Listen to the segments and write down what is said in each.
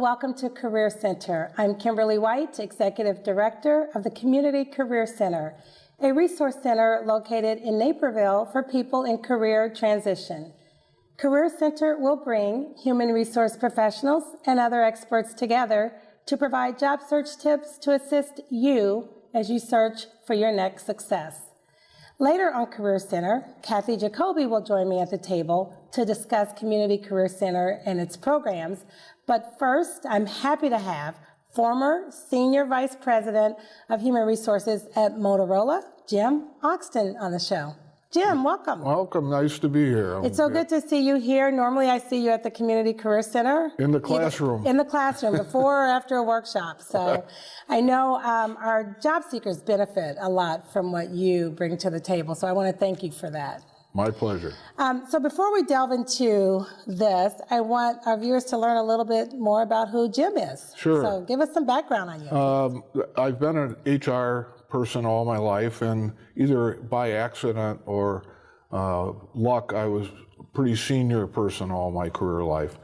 and welcome to Career Center. I'm Kimberly White, Executive Director of the Community Career Center, a resource center located in Naperville for people in career transition. Career Center will bring human resource professionals and other experts together to provide job search tips to assist you as you search for your next success. Later on Career Center, Cathy Giacobbe will join me at the table to discuss Community Career Center and its programs. But first, I'm happy to have former Senior Vice President of Human Resources at Motorola, Jim Augsten, on the show. Jim, welcome. Welcome. Nice to be here. It's so good to see you here. Normally, I see you at the Community Career Center. In the classroom. In the classroom, before or after a workshop. So I know our job seekers benefit a lot from what you bring to the table. So I want to thank you for that. My pleasure. So before we delve into this, I want our viewers to learn a little bit more about who Jim is. Sure. So give us some background on you. I've been an HR person all my life, and either by accident or luck, I was a pretty senior person all my career life.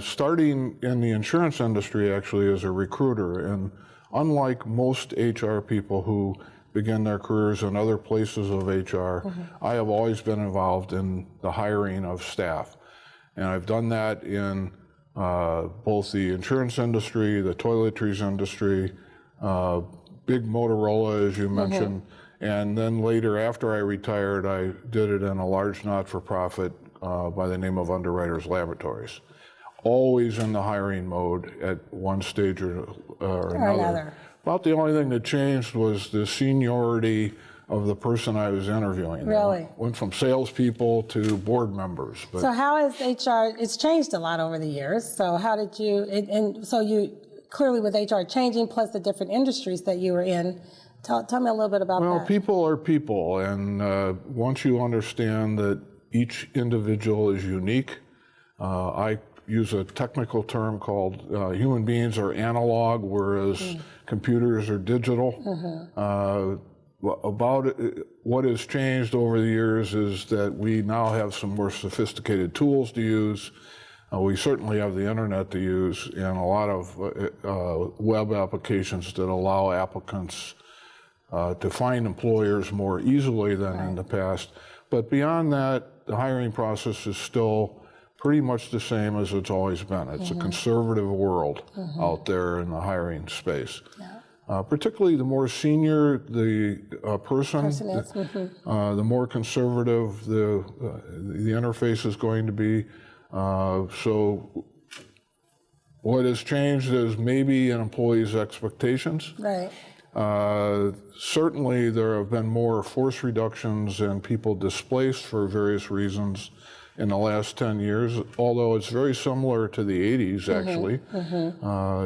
Starting in the insurance industry, actually, as a recruiter, and unlike most HR people who begin their careers in other places of HR, I have always been involved in the hiring of staff. And I've done that in both the insurance industry, the toiletries industry, big Motorola, as you mentioned, and then later, after I retired, I did it in a large not-for-profit by the name of Underwriters Laboratories. Always in the hiring mode at one stage or another. About the only thing that changed was the seniority of the person I was interviewing. Really? Went from salespeople to board members. But so how has HR, it's changed a lot over the years, so how did you, and so you, clearly with HR changing, plus the different industries that you were in, tell me a little bit about that. Well, people are people, and once you understand that each individual is unique, I use a technical term called human beings are analog, whereas computers are digital. What has changed over the years is that we now have some more sophisticated tools to use. We certainly have the internet to use and a lot of web applications that allow applicants to find employers more easily than in the past. But beyond that, the hiring process is still pretty much the same as it's always been. It's a conservative world out there in the hiring space. Particularly the more senior the person is, the more conservative the interface is going to be. So what has changed is maybe an employee's expectations. Right. Certainly there have been more force reductions and people displaced for various reasons in the last 10 years, although it's very similar to the 80s, actually.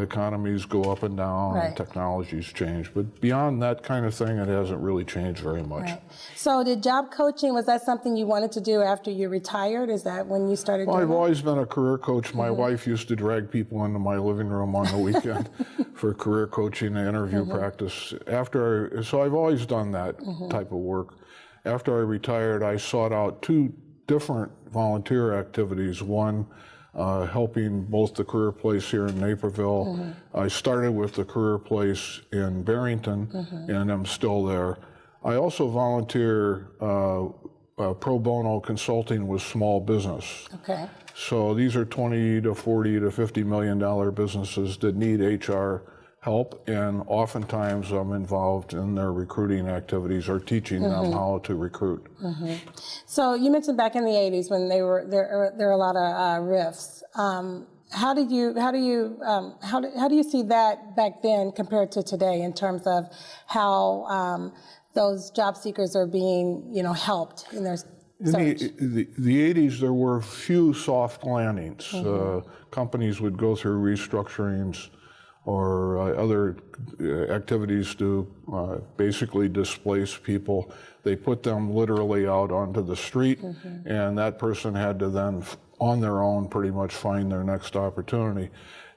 Economies go up and down, and technologies change. But beyond that kind of thing, it hasn't really changed very much. Right. So did job coaching, was that something you wanted to do after you retired? Is that when you started doing I've that? always been a career coach. My wife used to drag people into my living room on the weekend for career coaching and interview practice. So I've always done that type of work. After I retired, I sought out two different volunteer activities. One, helping both the career place here in Naperville. I started with the career place in Barrington, and I'm still there. I also volunteer pro bono consulting with small business. Okay. So these are 20 to 40 to $50 million businesses that need HR help, and oftentimes I'm involved in their recruiting activities or teaching them how to recruit. So you mentioned back in the 80s when there were a lot of rifts. How do you see that back then compared to today in terms of how those job seekers are being, helped in their search? In the 80s, there were few soft landings. Companies would go through restructurings or other activities to basically displace people. They put them literally out onto the street, and that person had to then, on their own, pretty much find their next opportunity.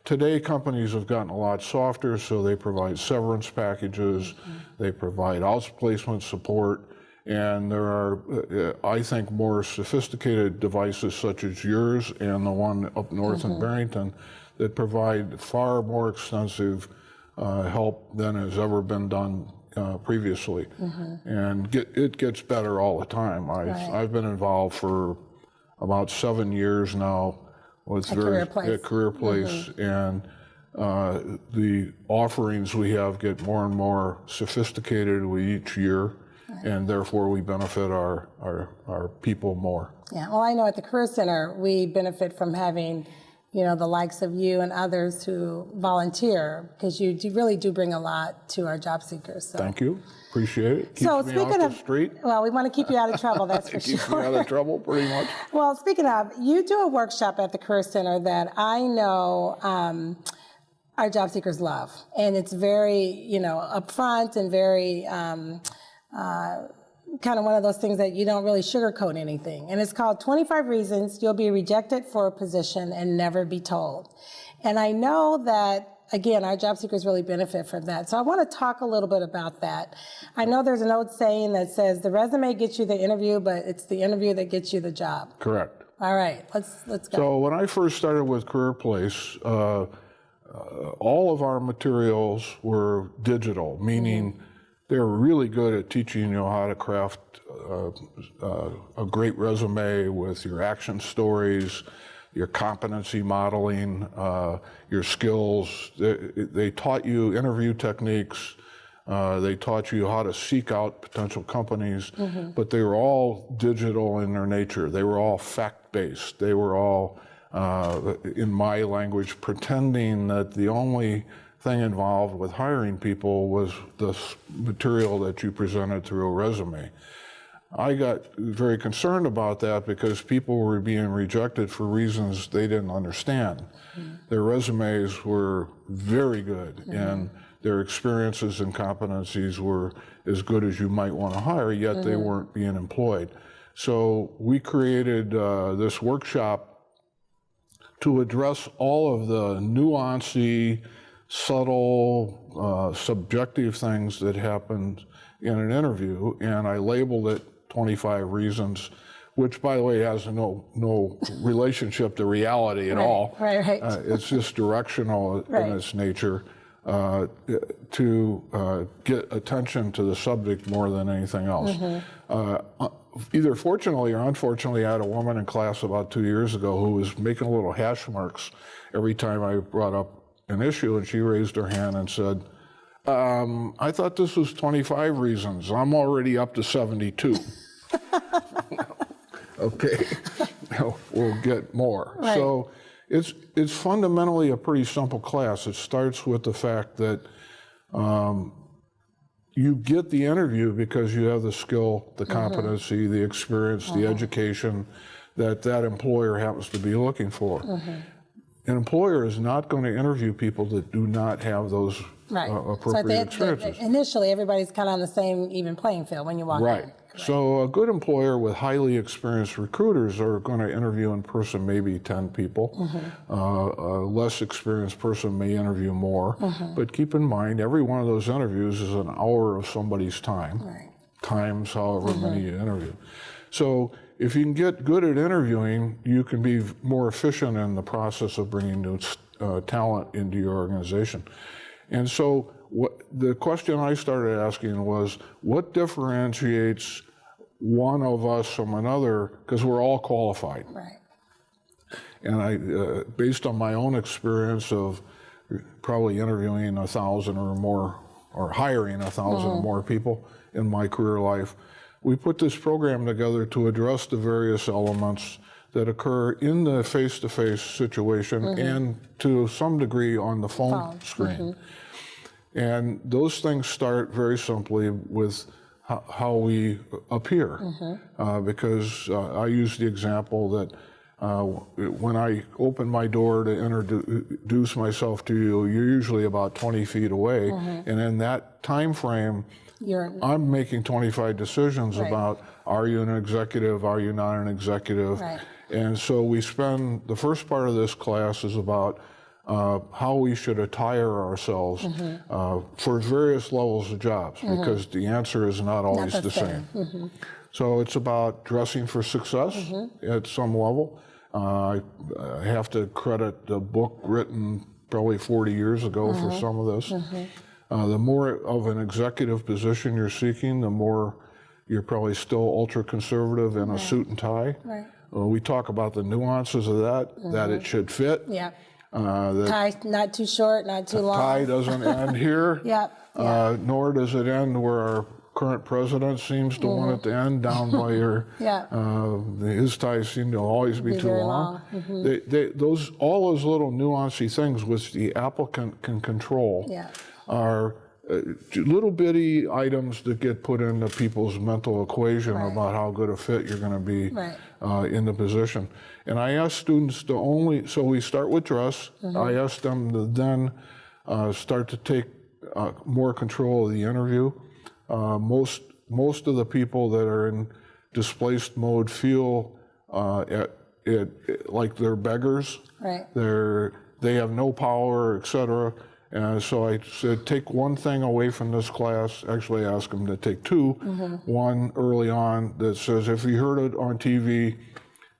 Today, companies have gotten a lot softer, so they provide severance packages, they provide outplacement support, and there are, I think, more sophisticated devices such as yours and the one up north in Barrington that provide far more extensive help than has ever been done previously. And it gets better all the time. I've been involved for about 7 years now with Career Place, and the offerings we have get more and more sophisticated with each year, and therefore we benefit our people more. Yeah, well, I know at the Career Center we benefit from having, you know, the likes of you and others who volunteer, because you really do bring a lot to our job seekers. So. Thank you. Appreciate it. Keeps So me speaking off of the street. Well, we want to keep you out of trouble, that's for Keeps sure. me out of trouble, pretty much. Well, speaking of, you do a workshop at the Career Center that I know our job seekers love, and it's very, you know, upfront and very kind of one of those things that you don't really sugarcoat anything. And it's called 25 Reasons You'll Be Rejected for a Position and Never Be Told. And I know that, again, our job seekers really benefit from that. So I want to talk a little bit about that. I know there's an old saying that says the resume gets you the interview, but it's the interview that gets you the job. Correct. All right, let's go. So when I first started with Career Place, all of our materials were digital, meaning they're really good at teaching you how to craft a great resume with your action stories, your competency modeling, your skills. They taught you interview techniques. They taught you how to seek out potential companies, but they were all digital in their nature. They were all fact-based. They were all, in my language, pretending that the only thing involved with hiring people was the material that you presented through a resume. I got very concerned about that because people were being rejected for reasons they didn't understand. Their resumes were very good, and their experiences and competencies were as good as you might want to hire, yet they weren't being employed. So we created this workshop to address all of the nuancy, subtle, subjective things that happened in an interview, and I labeled it 25 Reasons, which, by the way, has no relationship to reality at all. Right. It's just directional in its nature to get attention to the subject more than anything else. Either fortunately or unfortunately, I had a woman in class about 2 years ago who was making little hash marks every time I brought up an issue, and she raised her hand and said, I thought this was 25 reasons. I'm already up to 72. Okay, we'll get more. Right. So it's fundamentally a pretty simple class. It starts with the fact that you get the interview because you have the skill, the competency, the experience, the education that employer happens to be looking for. An employer is not going to interview people that do not have those appropriate experiences. Initially, everybody's kind of on the same even playing field when you walk in. Right. So a good employer with highly experienced recruiters are going to interview in person maybe 10 people. A less experienced person may interview more. But keep in mind, every one of those interviews is an hour of somebody's time, times however many you interview. So if you can get good at interviewing, you can be more efficient in the process of bringing new talent into your organization. And so the question I started asking was, what differentiates one of us from another, because we're all qualified. And I, based on my own experience of probably interviewing 1,000 or more, or hiring 1,000 or more people in my career life, we put this program together to address the various elements that occur in the face-to-face situation and to some degree on the phone screen. And those things start very simply with how we appear, because I use the example that when I open my door to introduce myself to you, you're usually about 20 feet away, and in that time frame, I'm making 25 decisions about, are you an executive, are you not an executive? And so we spend, the first part of this class is about how we should attire ourselves for various levels of jobs, because the answer is not always the same. So it's about dressing for success at some level. I have to credit the book written probably 40 years ago for some of this. The more of an executive position you're seeking, the more you're probably still ultra-conservative in a suit and tie. Right. We talk about the nuances of that it should fit. Yeah. Tie not too short, not too long. Tie doesn't end here. Yep. Nor does it end where our current president seems to want it to end down by your, his ties seem to always be too long. All those little nuancy things which the applicant can control are little bitty items that get put into people's mental equation about how good a fit you're going to be in the position. And I ask students to so we start with dress. I ask them to then start to take more control of the interview. Most of the people that are in displaced mode feel like they're beggars. Right. They have no power, etc. And so I said, take one thing away from this class. Actually, ask them to take two. One early on that says, if you heard it on TV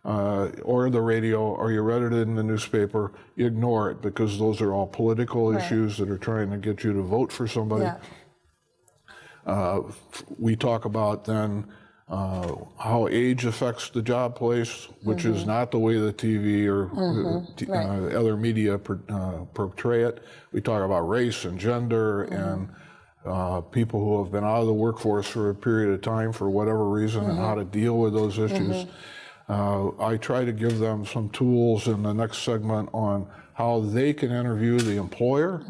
or the radio, or you read it in the newspaper, ignore it, because those are all political issues that are trying to get you to vote for somebody. We talk about then how age affects the job place, which is not the way the TV or other media portray it. We talk about race and gender and people who have been out of the workforce for a period of time for whatever reason and how to deal with those issues. I try to give them some tools in the next segment on how they can interview the employer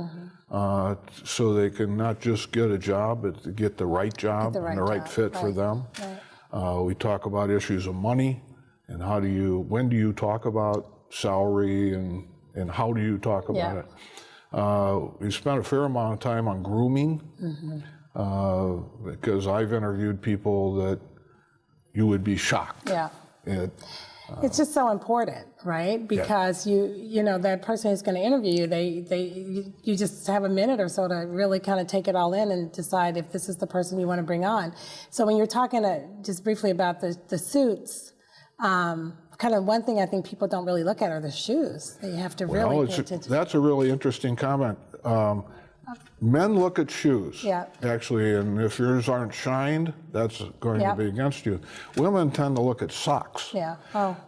so they can not just get a job, but to get the right job and the right fit for them. We talk about issues of money and when do you talk about salary and how do you talk about it. We spent a fair amount of time on grooming because I've interviewed people that you would be shocked. It's just so important, right? Because you know that person who's going to interview you, you just have a minute or so to really kind of take it all in and decide if this is the person you want to bring on. So when you're talking just briefly about the suits, kind of one thing I think people don't really look at are the shoes. They have to really pay attention. That's a really interesting comment. Men look at shoes, actually, and if yours aren't shined, that's going to be against you. Women tend to look at socks.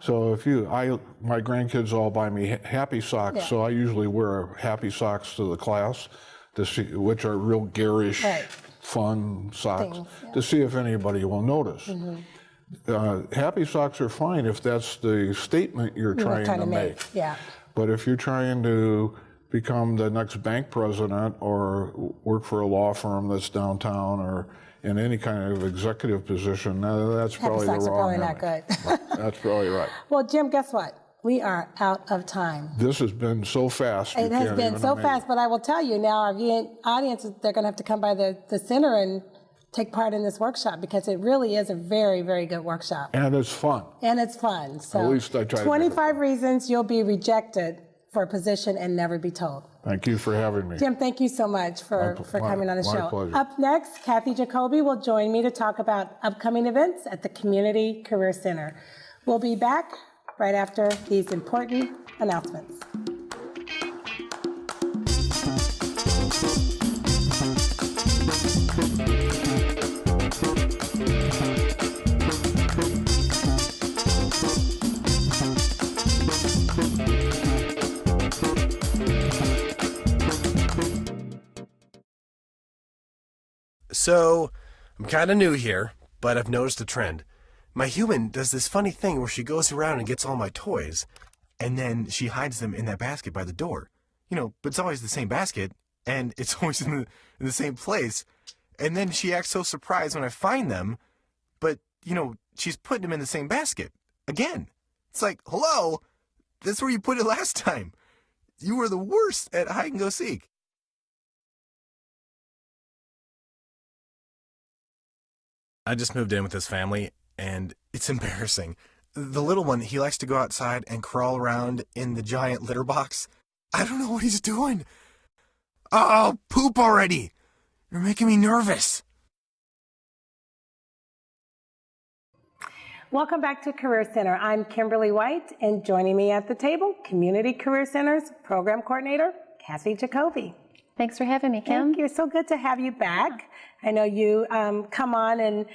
So if my grandkids all buy me happy socks, so I usually wear happy socks to the class, to see, which are real garish, fun socks, to see if anybody will notice. Happy socks are fine if that's the statement you're trying to make. But if you're trying to become the next bank president or work for a law firm that's downtown or in any kind of executive position, that's probably the wrong not good. That's probably right. Well, Jim, guess what? We are out of time. This has been so fast. It has been so fast, but I will tell you now, our viewing audience, they're going to have to come by the center and take part in this workshop because it really is a very, very good workshop. And it's fun. So at least I try 25 reasons you'll be rejected for a position and never be told. Thank you for having me. Jim, thank you so much for coming on the show. My pleasure. Up next, Cathy Giacobbe will join me to talk about upcoming events at the Community Career Center. We'll be back right after these important announcements. So, I'm kind of new here, but I've noticed a trend. My human does this funny thing where she goes around and gets all my toys, and then she hides them in that basket by the door. You know, but it's always the same basket, and it's always in the same place. And then she acts so surprised when I find them, but, you know, she's putting them in the same basket. Again. It's like, hello? That's where you put it last time. You were the worst at hide and go seek. I just moved in with this family, and it's embarrassing. The little one, he likes to go outside and crawl around in the giant litter box. I don't know what he's doing. Oh, poop already. You're making me nervous. Welcome back to Career Center. I'm Kimberly White, and joining me at the table, Community Career Center's Program Coordinator, Cathy Giacobbe. Thanks for having me, Kim. Thank you. So good to have you back. I know you come on and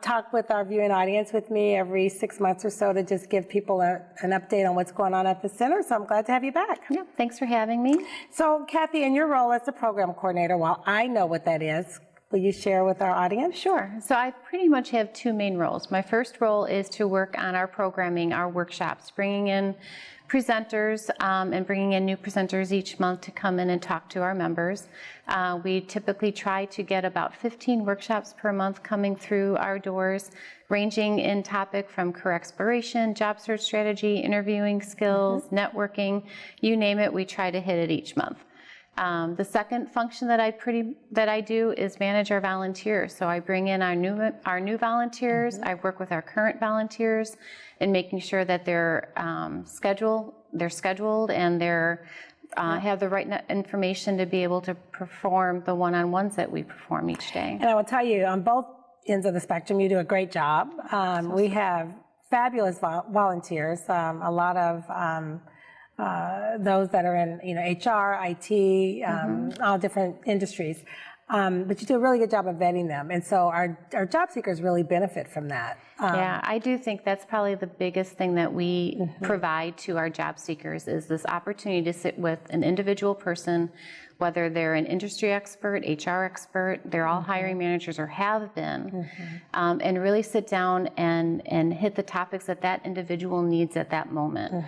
talk with our viewing audience with me every 6 months or so to just give people an update on what's going on at the center. So I'm glad to have you back. Yeah, thanks for having me. So Cathy, in your role as the program coordinator, while I know what that is, will you share with our audience? Sure. So I pretty much have two main roles. My first role is to work on our programming, our workshops, bringing in presenters and bringing in new presenters each month to come in and talk to our members. We typically try to get about 15 workshops per month coming through our doors, ranging in topic from career exploration, job search strategy, interviewing skills, networking, you name it, we try to hit it each month. The second function that I do is manage our volunteers. So I bring in our new volunteers. I work with our current volunteers in making sure that they're scheduled and they're have the right information to be able to perform the one-on-ones that we perform each day. And I will tell you, on both ends of the spectrum, you do a great job. We have fabulous volunteers. A lot of those that are in, HR, IT, all different industries. But you do a really good job of vetting them. And so our job seekers really benefit from that. Yeah, I do think that's probably the biggest thing that we provide to our job seekers is this opportunity to sit with an individual person, whether they're an industry expert, HR expert, they're all hiring managers or have been, and really sit down and hit the topics that that individual needs at that moment.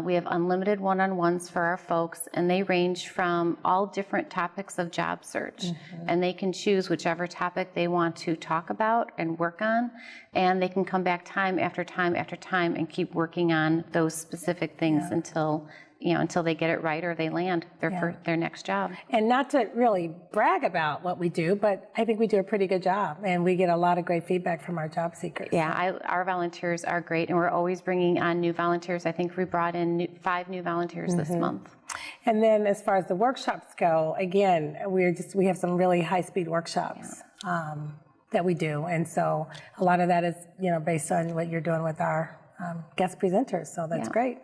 We have unlimited one-on-ones for our folks, and they range from all different topics of job search, and they can choose whichever topic they want to talk about and work on, and they can come back time after time after time and keep working on those specific things until they get it right or they land their next job. And not to really brag about what we do, but I think we do a pretty good job, and we get a lot of great feedback from our job seekers. Yeah, our volunteers are great, and we're always bringing on new volunteers. I think we brought in 5 new volunteers this month. And then as far as the workshops go, again, we have some really high-speed workshops that we do, and so a lot of that is based on what you're doing with our guest presenters. So that's great.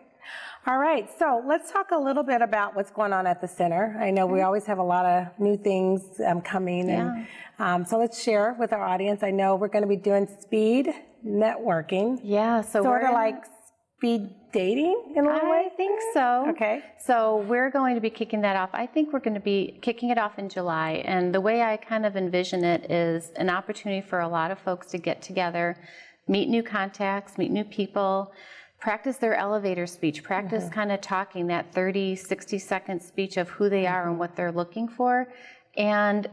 All right, so let's talk a little bit about what's going on at the center. I know we always have a lot of new things coming, and so let's share with our audience. I know we're going to be doing speed networking. Yeah, so sort of like speed dating in a way? I think so. Okay. So we're going to be kicking that off. I think we're going to be kicking it off in July, and the way I kind of envision it is an opportunity for a lot of folks to get together, meet new contacts, meet new people, practice their elevator speech, practice kind of talking that 30, 60-second speech of who they are and what they're looking for, and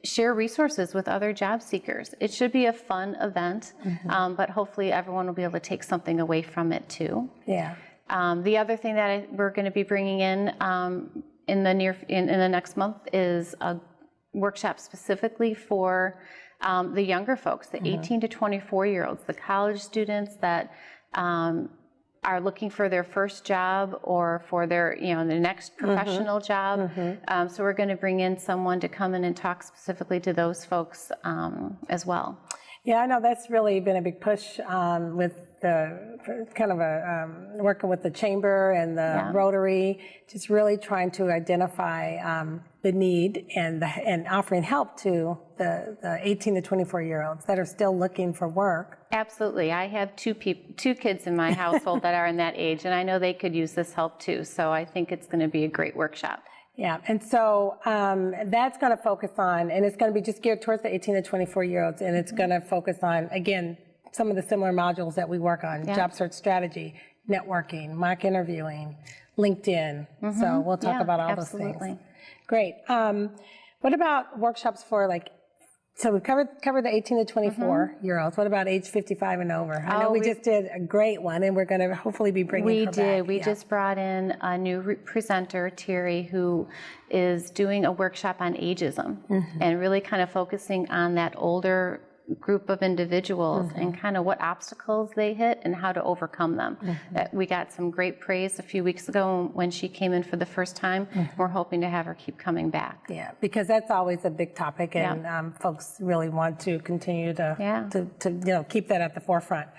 share resources with other job seekers. It should be a fun event, but hopefully everyone will be able to take something away from it too. Yeah. The other thing that we're going to be bringing in the next month is a workshop specifically for the younger folks, the 18 to 24-year-olds, the college students that are looking for their first job or for their, their next professional job. So we're going to bring in someone to come in and talk specifically to those folks as well. Yeah, I know that's really been a big push with the kind of working with the chamber and the Rotary, just really trying to identify the need and offering help to the 18 to 24-year-olds that are still looking for work. Absolutely. I have two kids in my household that are in that age, and I know they could use this help too. So I think it's going to be a great workshop. Yeah, and so that's going to focus on, and it's going to be just geared towards the 18 to 24-year-olds, and it's going to focus on, again, some of the similar modules that we work on, job search strategy, networking, mock interviewing, LinkedIn. So we'll talk about all those things. Great. What about workshops for so we've covered the 18 to 24-year-olds. What about age 55 and over? I know we just did a great one, and we're going to hopefully be bringing her back. We just brought in a new presenter, Terry, who is doing a workshop on ageism and really kind of focusing on that older group of individuals and kind of what obstacles they hit and how to overcome them. We got some great praise a few weeks ago when she came in for the first time. We're hoping to have her keep coming back. Yeah, because that's always a big topic, and folks really want to continue to keep that at the forefront.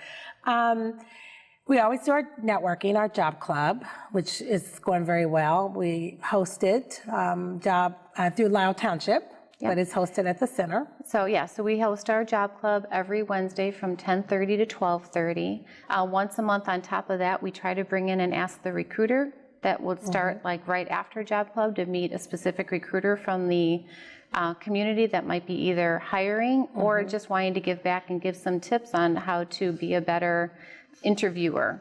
We always do our networking, our job club, which is going very well. We host it through Lyle Township, but it's hosted at the center. So we host our job club every Wednesday from 10:30 to 12:30. Once a month on top of that, we try to bring in and ask the recruiter that would start like right after job club to meet a specific recruiter from the community that might be either hiring or just wanting to give back and give some tips on how to be a better interviewer.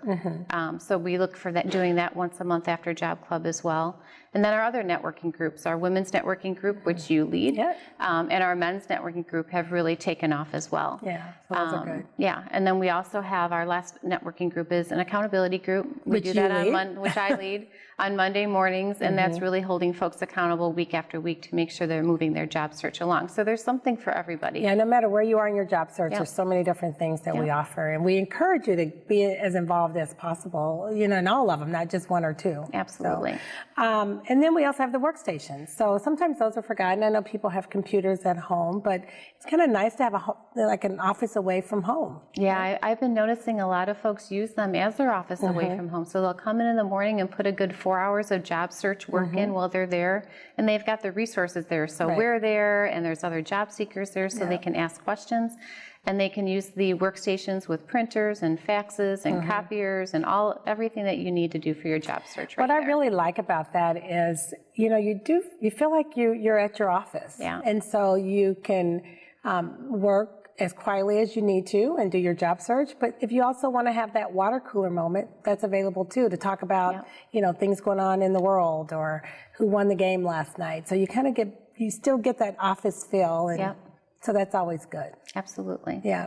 So we look for that, doing that once a month after job club as well. And then our other networking groups, our women's networking group, which you lead, and our men's networking group have really taken off as well. Yeah, so those are good. Yeah, and then we also have our last networking group is an accountability group. We do that on which I lead on Monday mornings, and that's really holding folks accountable week after week to make sure they're moving their job search along. So there's something for everybody. Yeah, no matter where you are in your job search, there's so many different things that we offer, and we encourage you to be as involved as possible, in all of them, not just one or two. Absolutely. So, and then we also have the workstations. So sometimes those are forgotten. I know people have computers at home, but it's kind of nice to have an office away from home. Yeah, I've been noticing a lot of folks use them as their office away from home. So they'll come in the morning and put a good 4 hours of job search work in while they're there, and they've got the resources there. So we're there, and there's other job seekers there, so they can ask questions. And they can use the workstations with printers and faxes and copiers and everything that you need to do for your job search. What I really like about that is, you feel like you're at your office, and so you can work as quietly as you need to and do your job search. But if you also want to have that water cooler moment, that's available too, to talk about things going on in the world or who won the game last night. So you still get that office feel. And, so that's always good. Absolutely. Yeah.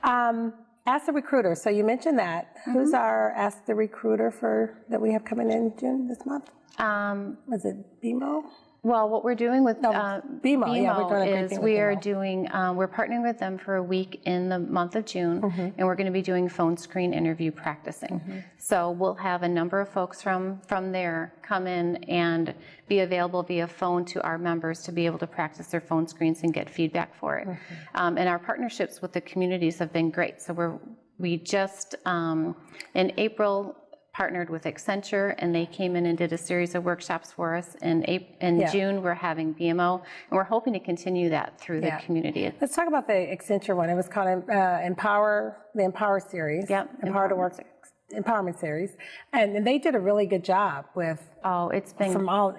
Ask the Recruiter. So you mentioned that. Who's our Ask the Recruiter that we have coming in June this month? Was it BMO? Well, what we're doing with BMO is we're partnering with them for a week in the month of June, and we're going to be doing phone screen interview practicing. So we'll have a number of folks from there come in and be available via phone to our members to be able to practice their phone screens and get feedback for it. And our partnerships with the communities have been great. So we just in April partnered with Accenture, and they came in and did a series of workshops for us. In June, we're having BMO, and we're hoping to continue that through the community. Let's talk about the Accenture one. It was called the Empower series. Empowerment series, and they did a really good job with. It's been from all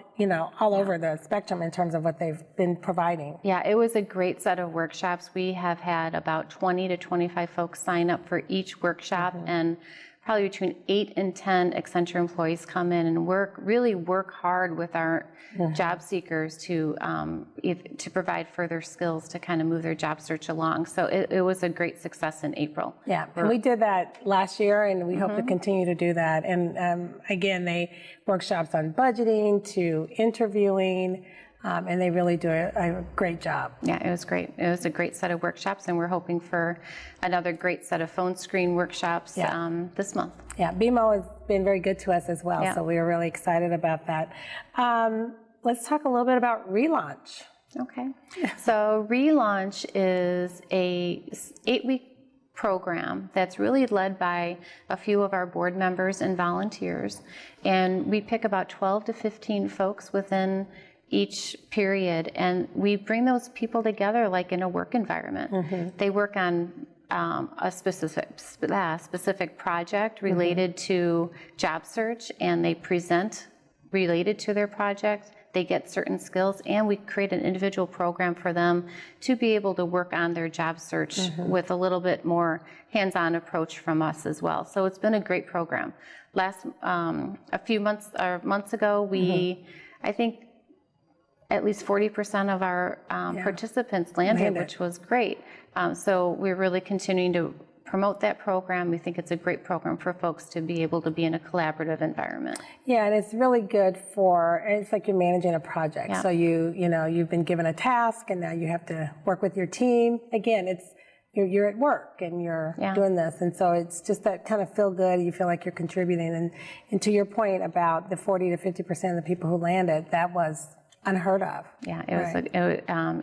over the spectrum in terms of what they've been providing. Yeah, it was a great set of workshops. We have had about 20 to 25 folks sign up for each workshop, and probably between 8 and 10 Accenture employees come in and really work hard with our job seekers to provide further skills to kind of move their job search along. So it was a great success in April. Yeah, and we did that last year, and we hope to continue to do that. And again, they workshops on budgeting to interviewing. And they really do a great job. Yeah, it was great. It was a great set of workshops, and we're hoping for another great set of phone screen workshops this month. Yeah, BMO has been very good to us as well, so we are really excited about that. Let's talk a little bit about Relaunch. Okay. So Relaunch is a 8-week program that's really led by a few of our board members and volunteers, and we pick about 12 to 15 folks within each period, and we bring those people together like in a work environment. They work on a specific project related to job search, and they present related to their project. They get certain skills, and we create an individual program for them to be able to work on their job search with a little bit more hands-on approach from us as well. So it's been a great program. A few months ago, I think at least 40% of our participants landed, which was great. So we're really continuing to promote that program. We think it's a great program for folks to be able to be in a collaborative environment. Yeah, and it's really good it's like you're managing a project. Yeah. So you've been given a task, and now you have to work with your team. Again, you're at work and you're doing this. And so it's just that kind of feel good. You feel like you're contributing. And to your point about the 40 to 50% of the people who landed, that was unheard of. Yeah,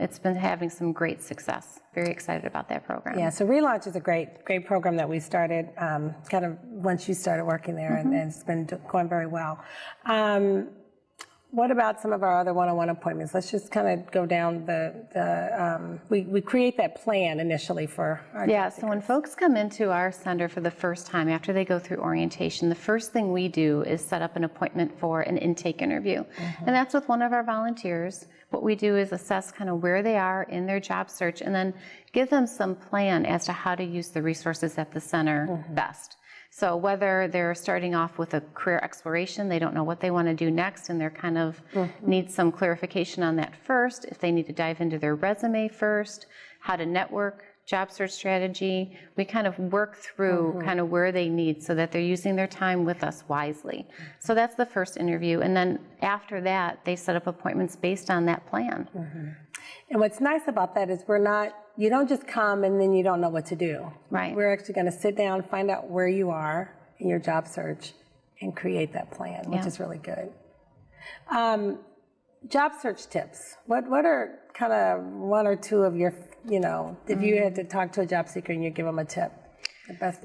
it's been having some great success. Very excited about that program. Yeah, so Relaunch is a great program that we started kind of once you started working there, and it's been going very well. What about some of our other one-on-one appointments? Let's just kind of go down we create that plan initially for our job so when folks come into our center for the first time after they go through orientation, the first thing we do is set up an appointment for an intake interview. And that's with one of our volunteers. What we do is assess kind of where they are in their job search and then give them some plan as to how to use the resources at the center best. So whether they're starting off with a career exploration, they don't know what they want to do next, and they're kind of need some clarification on that first, if they need to dive into their resume first, how to network, job search strategy, we kind of work through kind of where they need so that they're using their time with us wisely. So that's the first interview, and then after that, they set up appointments based on that plan. And what's nice about that is you don't just come and then you don't know what to do. Right. We're actually going to sit down, find out where you are in your job search, and create that plan, which is really good. Job search tips. What are kind of one or two of your, if you had to talk to a job seeker and you give them a tip?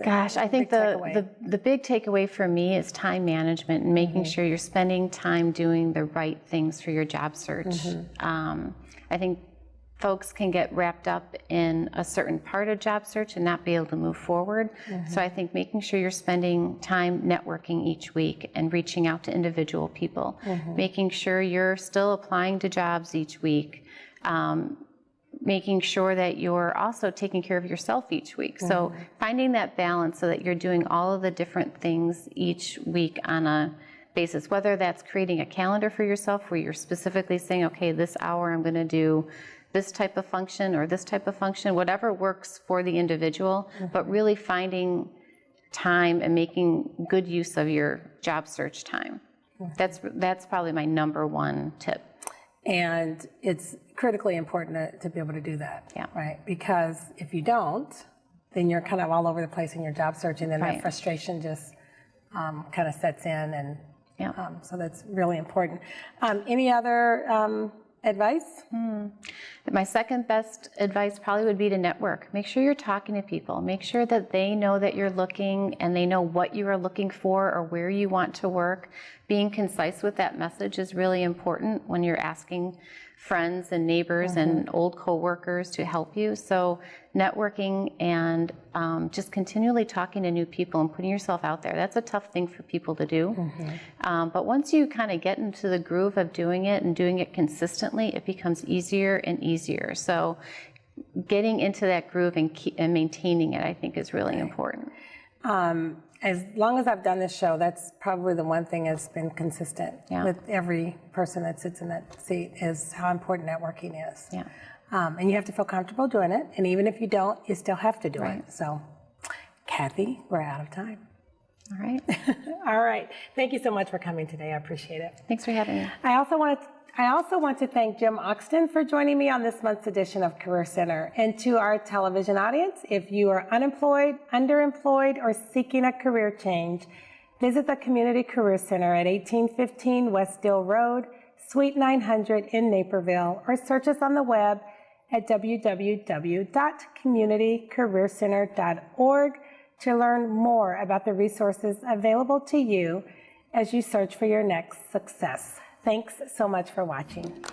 Gosh, I think the big takeaway for me is time management and making sure you're spending time doing the right things for your job search. I think folks can get wrapped up in a certain part of job search and not be able to move forward. So I think making sure you're spending time networking each week and reaching out to individual people, making sure you're still applying to jobs each week, making sure that you're also taking care of yourself each week. So finding that balance so that you're doing all of the different things each week on a basis, whether that's creating a calendar for yourself where you're specifically saying, okay, this hour I'm going to do this type of function or this type of function, whatever works for the individual, but really finding time and making good use of your job search time. That's probably my number one tip. And it's critically important to be able to do that, right? Because if you don't, then you're kind of all over the place in your job search, and then that frustration just kind of sets in, and so that's really important. Any other advice? My second best advice probably would be to network. Make sure you're talking to people. Make sure that they know that you're looking and they know what you are looking for or where you want to work. Being concise with that message is really important when you're asking friends and neighbors and old coworkers to help you. So networking and just continually talking to new people and putting yourself out there, that's a tough thing for people to do. But once you kind of get into the groove of doing it and doing it consistently, it becomes easier and easier. So getting into that groove and maintaining it, I think, is really important. As long as I've done this show, that's probably the one thing that's been consistent with every person that sits in that seat, is how important networking is. And you have to feel comfortable doing it. And even if you don't, you still have to do it. So, Cathy, we're out of time. All right. All right. Thank you so much for coming today. I appreciate it. Thanks for having me. I also want to thank Jim Augsten for joining me on this month's edition of Career Center. And to our television audience, if you are unemployed, underemployed, or seeking a career change, visit the Community Career Center at 1815 West Dill Road, Suite 900 in Naperville, or search us on the web at www.communitycareercenter.org to learn more about the resources available to you as you search for your next success. Thanks so much for watching.